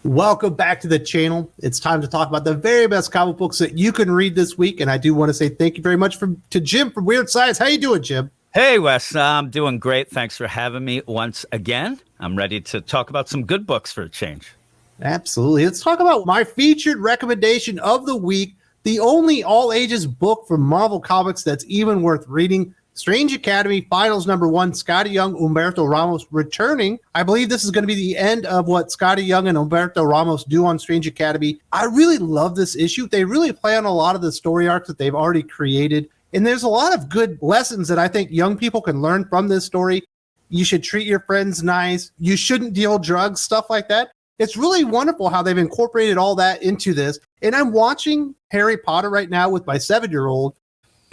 Welcome back to the channel. It's time to talk about the very best comic books that you can read this week. And I do want to say thank you very much to Jim from Weird Science. How you doing, Jim? Hey, Wes. I'm doing great. Thanks for having me once again. I'm ready to talk about some good books for a change. Absolutely. Let's talk about my featured recommendation of the week, the only all-ages book from Marvel Comics that's even worth reading. Strange Academy Finals #1, Skottie Young, Humberto Ramos returning. I believe this is going to be the end of what Skottie Young and Humberto Ramos do on Strange Academy. I really love this issue. They really play on a lot of the story arcs that they've already created. And there's a lot of good lessons that I think young people can learn from this story. You should treat your friends nice. You shouldn't deal drugs, stuff like that. It's really wonderful how they've incorporated all that into this. And I'm watching Harry Potter right now with my 7-year-old.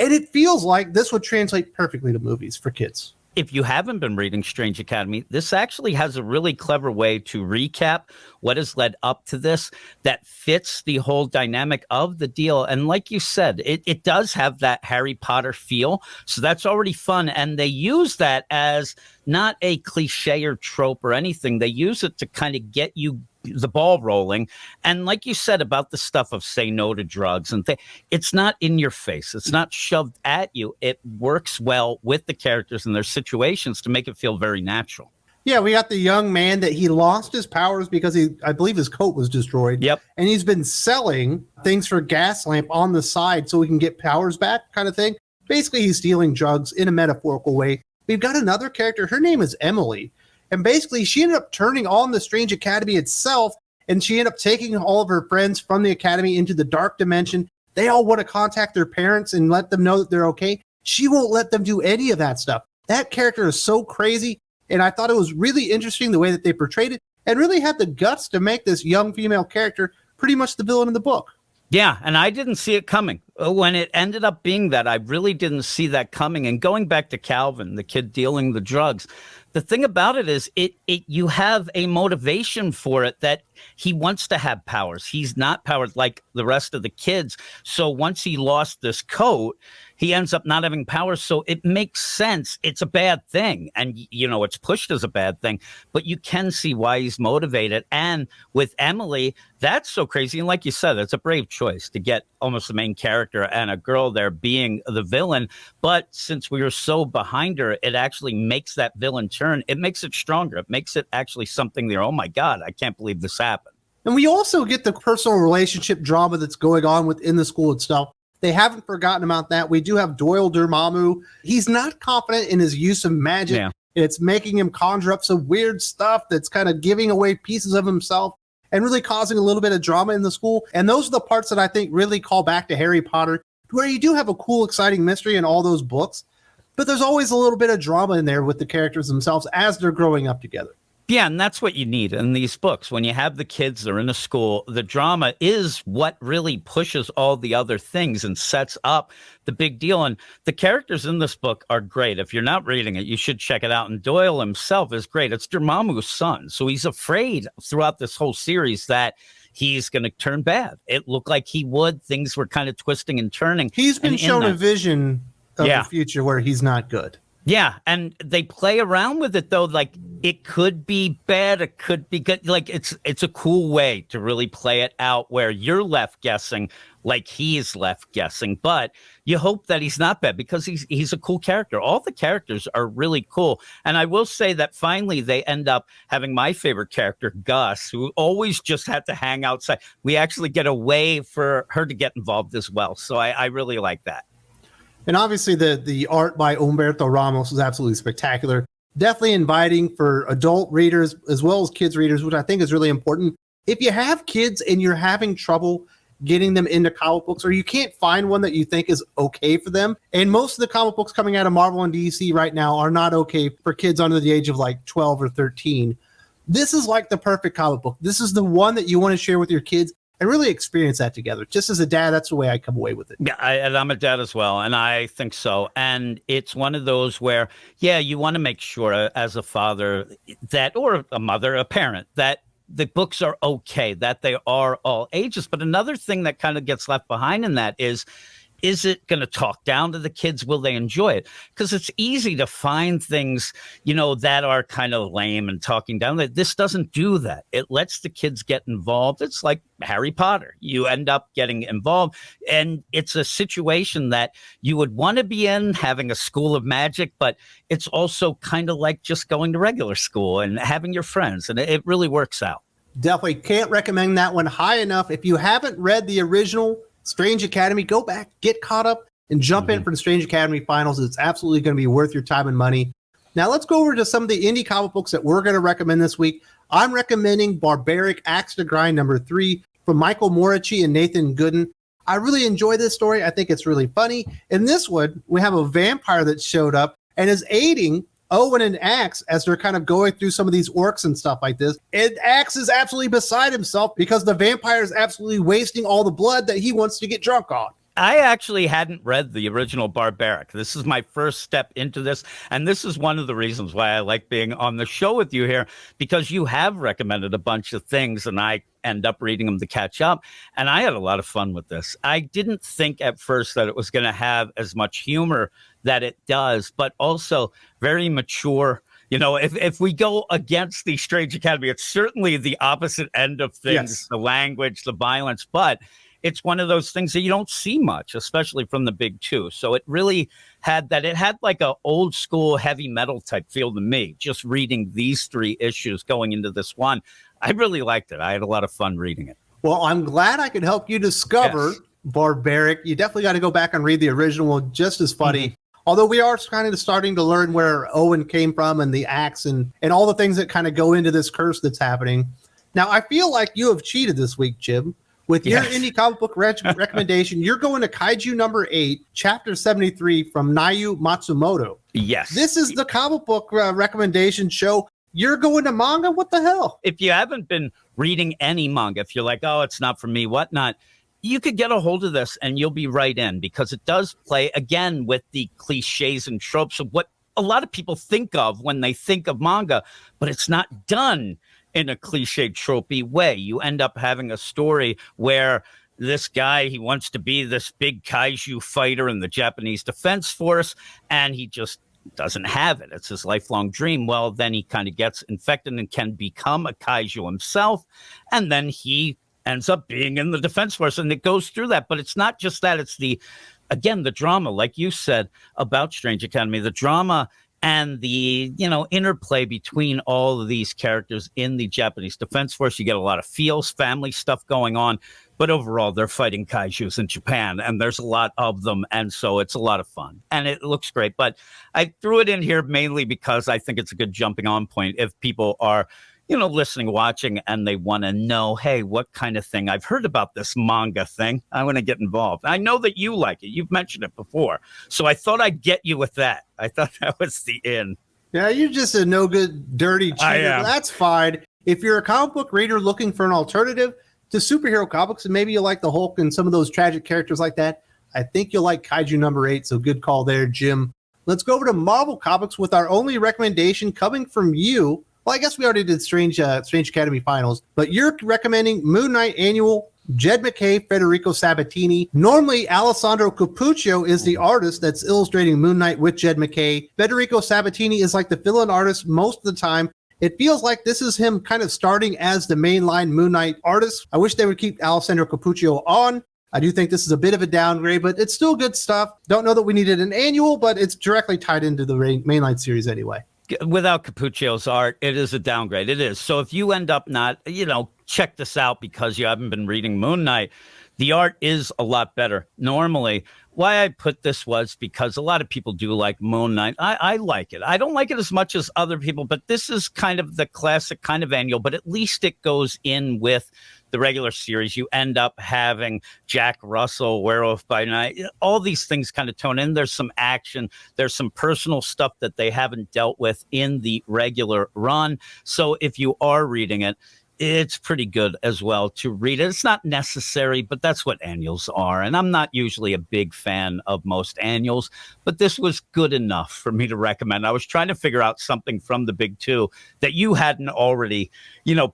And it feels like this would translate perfectly to movies for kids. If you haven't been reading Strange Academy, this actually has a really clever way to recap what has led up to this that fits the whole dynamic of the deal. And like you said, it does have that Harry Potter feel. So that's already fun. And they use that as not a cliche or trope or anything. They use it to kind of get you the ball rolling. And like you said about the stuff of say no to drugs and it's not in your face. It's not shoved at you. It works well with the characters and their situations to make it feel very natural. Yeah, we got the young man that he lost his powers because I believe his coat was destroyed. Yep. And he's been selling things for gas lamp on the side so he can get powers back kind of thing. Basically, he's stealing drugs in a metaphorical way. We've got another character. Her name is Emily. And basically, she ended up turning on the Strange Academy itself, and she ended up taking all of her friends from the Academy into the dark dimension. They all want to contact their parents and let them know that they're okay. She won't let them do any of that stuff. That character is so crazy, and I thought it was really interesting the way that they portrayed it and really had the guts to make this young female character pretty much the villain in the book. Yeah, and I didn't see it coming. When it ended up being that, I really didn't see that coming. And going back to Calvin, the kid dealing the drugs, the thing about it is you have a motivation for it that he wants to have powers. He's not powered like the rest of the kids. So once he lost this coat, he ends up not having powers. So it makes sense. It's a bad thing. And, it's pushed as a bad thing. But you can see why he's motivated. And with Emily, that's so crazy. And like you said, it's a brave choice to get almost the main character and a girl there being the villain. But since we were so behind her, it actually makes that villain turn. It makes it stronger. It makes it actually something there. Oh, my God, I can't believe this happened. And we also get the personal relationship drama that's going on within the school itself. They haven't forgotten about that. We do have Doyle Dormammu. He's not confident in his use of magic. Yeah. It's making him conjure up some weird stuff that's kind of giving away pieces of himself and really causing a little bit of drama in the school. And those are the parts that I think really call back to Harry Potter, where you do have a cool, exciting mystery in all those books, but there's always a little bit of drama in there with the characters themselves as they're growing up together. Yeah, and that's what you need in these books. When you have the kids, they're in a school, the drama is what really pushes all the other things and sets up the big deal. And the characters in this book are great. If you're not reading it, you should check it out. And Doyle himself is great. It's Dormammu's son. So he's afraid throughout this whole series that he's going to turn bad. It looked like he would. Things were kind of twisting and turning. He's been shown a vision of the future where he's not good. Yeah, and they play around with it, though. Like, it could be bad, it could be good. Like, it's a cool way to really play it out where you're left guessing like he's left guessing. But you hope that he's not bad because he's a cool character. All the characters are really cool. And I will say that finally they end up having my favorite character, Gus, who always just had to hang outside. We actually get a way for her to get involved as well. So I really like that. And obviously the art by Humberto Ramos is absolutely spectacular. Definitely inviting for adult readers as well as kids readers, which I think is really important. If you have kids and you're having trouble getting them into comic books, or you can't find one that you think is okay for them, and most of the comic books coming out of Marvel and DC right now are not okay for kids under the age of like 12 or 13, this is like the perfect comic book. This is the one that you want to share with your kids and really experience that together. Just as a dad, that's the way I come away with it. Yeah, and I'm a dad as well, and I think so. And it's one of those where, yeah, you want to make sure as a father that, or a mother, a parent, that the books are okay, that they are all ages. But another thing that kind of gets left behind in that is Is it going to talk down to the kids? Will they enjoy it? Because it's easy to find things, that are kind of lame and talking down. This doesn't do that. It lets the kids get involved. It's like Harry Potter. You end up getting involved. And it's a situation that you would want to be in, having a school of magic, but it's also kind of like just going to regular school and having your friends. And it really works out. Definitely can't recommend that one high enough. If you haven't read the original Strange Academy, go back, get caught up, and jump in for the Strange Academy finals. It's absolutely going to be worth your time and money. Now let's go over to some of the indie comic books that we're going to recommend this week. I'm recommending Barbaric Axe to Grind #3 from Michael Moriarty and Nathan Gooden. I really enjoy this story. I think it's really funny. In this one, we have a vampire that showed up and is aiding Owen and Axe as they're kind of going through some of these orcs and stuff like this. And Axe is absolutely beside himself because the vampire is absolutely wasting all the blood that he wants to get drunk on. I actually hadn't read the original Barbaric. This is my first step into this. And this is one of the reasons why I like being on the show with you here, because you have recommended a bunch of things and I end up reading them to catch up. And I had a lot of fun with this. I didn't think at first that it was going to have as much humor that it does, but also very mature. If we go against the Strange Academy, it's certainly the opposite end of things, yes. The language, the violence, but it's one of those things that you don't see much, especially from the big two. So it really had that. It had like a old school heavy metal type feel to me, just reading these 3 issues going into this one. I really liked it. I had a lot of fun reading it. Well, I'm glad I could help you discover Barbaric. You definitely got to go back and read the original one, just as funny. Mm-hmm. Although we are kind of starting to learn where Owen came from and the axe and all the things that kind of go into this curse that's happening. Now, I feel like you have cheated this week, Jim. With your indie comic book recommendation, you're going to Kaiju #8, Chapter 73 from Nayu Matsumoto. Yes. This is the comic book recommendation show. You're going to manga? What the hell? If you haven't been reading any manga, if you're like, oh, it's not for me, whatnot, you could get a hold of this and you'll be right in, because it does play, again, with the cliches and tropes of what a lot of people think of when they think of manga, but it's not done in a cliche tropey way. You end up having a story where this guy, he wants to be this big kaiju fighter in the Japanese Defense Force, and he just doesn't have it. It's his lifelong dream. Well, then he kind of gets infected and can become a kaiju himself, and then he ends up being in the Defense Force, and it goes through that. But it's not just that. It's the drama, like you said about Strange Academy, the drama and the, interplay between all of these characters in the Japanese Defense Force. You get a lot of feels, family stuff going on, but overall they're fighting kaijus in Japan and there's a lot of them. And so it's a lot of fun and it looks great, but I threw it in here mainly because I think it's a good jumping on point if people are, listening, watching, and they want to know, hey, what kind of thing? I've heard about this manga thing. I want to get involved. I know that you like it. You've mentioned it before. So I thought I'd get you with that. I thought that was the in. Yeah, you're just a no good, dirty cheater. I am. That's fine. If you're a comic book reader looking for an alternative to superhero comics, and maybe you like the Hulk and some of those tragic characters like that, I think you'll like Kaiju #8. So good call there, Jim. Let's go over to Marvel Comics with our only recommendation coming from you. Well, I guess we already did Strange Academy Finals, but you're recommending Moon Knight Annual, Jed MacKay, Federico Sabatini. Normally, Alessandro Capuccio is the artist that's illustrating Moon Knight with Jed MacKay. Federico Sabatini is like the fill-in artist most of the time. It feels like this is him kind of starting as the mainline Moon Knight artist. I wish they would keep Alessandro Capuccio on. I do think this is a bit of a downgrade, but it's still good stuff. Don't know that we needed an annual, but it's directly tied into the mainline series anyway. Without Capuccio's art, it is a downgrade. It is. So if you end up not, check this out because you haven't been reading Moon Knight, the art is a lot better. Normally, why I put this was because a lot of people do like Moon Knight. I like it. I don't like it as much as other people, but this is kind of the classic kind of annual, but at least it goes in with the regular series. You end up having Jack Russell, Werewolf by Night, all these things kind of tone in. There's some action. There's some personal stuff that they haven't dealt with in the regular run. So if you are reading it, it's pretty good as well to read it. It's not necessary, but that's what annuals are. And I'm not usually a big fan of most annuals, but this was good enough for me to recommend. I was trying to figure out something from the big two that you hadn't already,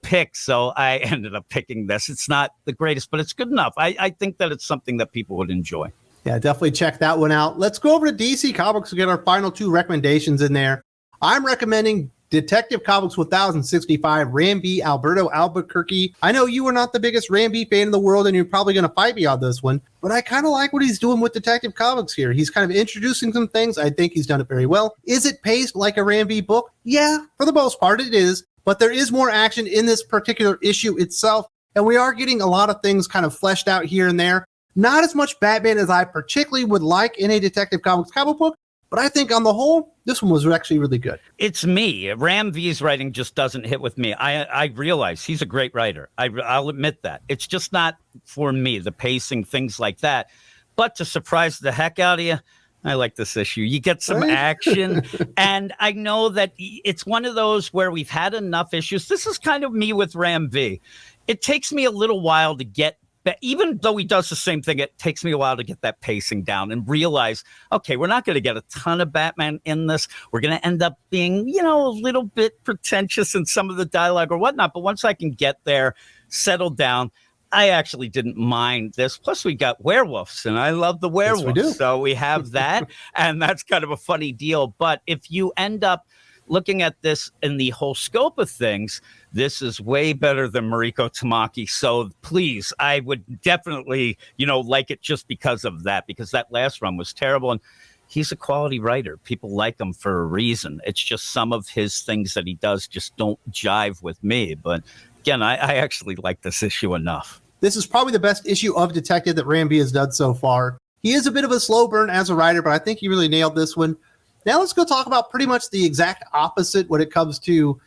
picked. So I ended up picking this. It's not the greatest, but it's good enough. I think that it's something that people would enjoy. Yeah, definitely check that one out. Let's go over to DC Comics to get our final 2 recommendations in there. I'm recommending Detective Comics 1065, Ram V. Alberto Albuquerque. I know you are not the biggest Ram V fan in the world, and you're probably going to fight me on this one, but I kind of like what he's doing with Detective Comics here. He's kind of introducing some things. I think he's done it very well. Is it paced like a Ram V book? Yeah, for the most part it is, but there is more action in this particular issue itself, and we are getting a lot of things kind of fleshed out here and there. Not as much Batman as I particularly would like in a Detective Comics comic book, but I think on the whole, this one was actually really good. It's me. Ram V's writing just doesn't hit with me. I realize he's a great writer. I'll admit that. It's just not for me, the pacing, things like that. But to surprise the heck out of you, I like this issue. You get some action, and I know that it's one of those where we've had enough issues. This is kind of me with Ram V. It takes me a little while to get, even though he does the same thing, it takes me a while to get that pacing down and realize, okay, we're not going to get a ton of Batman in this. We're going to end up being, a little bit pretentious in some of the dialogue or whatnot. But once I can get there, settle down, I actually didn't mind this. Plus, we got werewolves, and I love the werewolves. Yes, we do. So we have that, and that's kind of a funny deal. But if you end up looking at this in the whole scope of things, this is way better than Mariko Tamaki. So please, I would definitely, like it just because of that, because that last run was terrible. And he's a quality writer. People like him for a reason. It's just some of his things that he does just don't jive with me. But again, I actually like this issue enough. This is probably the best issue of Detective that Ram V has done so far. He is a bit of a slow burn as a writer, but I think he really nailed this one. Now let's go talk about pretty much the exact opposite when it comes to,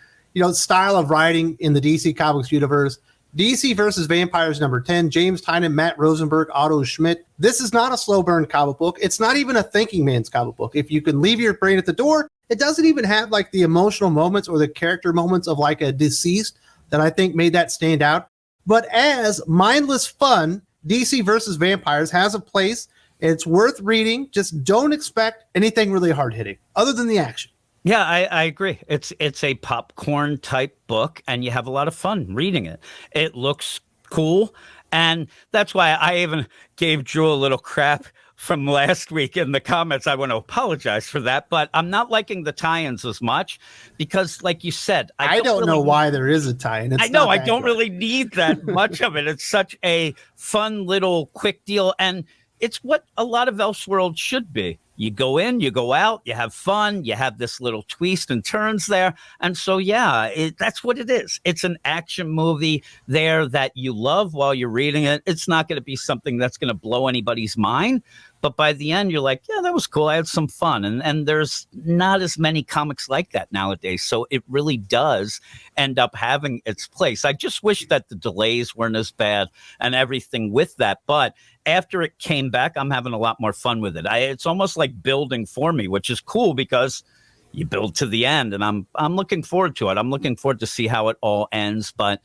style of writing in the DC Comics universe. DC versus Vampires number 10, James Tynion, Matt Rosenberg, Otto Schmidt. This is not a slow burn comic book. It's not even a thinking man's comic book. If you can leave your brain at the door, it doesn't even have like the emotional moments or the character moments of like a deceased that I think made that stand out. But as mindless fun, DC versus Vampires has a place. It's worth reading. Just don't expect anything really hard-hitting other than the action. Yeah, I agree. It's a popcorn type book, and you have a lot of fun reading it. It looks cool, and that's why I even gave Drew a little crap from last week in the comments. I want to apologize for that, but I'm not liking the tie-ins as much because, like you said, I don't know why there is a tie-in. I know I don't really need that much of it. It's such a fun little quick deal, and it's what a lot of Elseworlds should be. You go in, you go out, you have fun, you have this little twist and turns there. And so, that's what it is. It's an action movie there that you love while you're reading it. It's not going to be something that's going to blow anybody's mind. But by the end, you're like, yeah, that was cool. I had some fun. And there's not as many comics like that nowadays. So it really does end up having its place. I just wish that the delays weren't as bad and everything with that. But after it came back, I'm having a lot more fun with it. It's almost like building for me, which is cool because you build to the end. And I'm looking forward to it. I'm looking forward to see how it all ends. But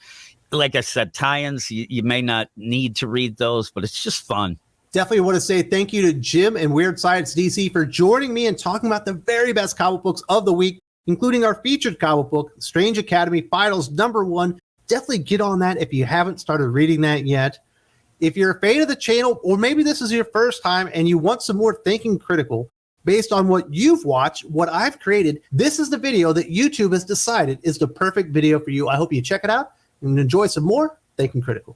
like I said, tie-ins, you may not need to read those, but it's just fun. Definitely want to say thank you to Jim and Weird Science DC for joining me and talking about the very best comic books of the week, including our featured comic book, Strange Academy Finals #1. Definitely get on that if you haven't started reading that yet. If you're a fan of the channel, or maybe this is your first time and you want some more Thinking Critical based on what you've watched, what I've created, this is the video that YouTube has decided is the perfect video for you. I hope you check it out and enjoy some more Thinking Critical.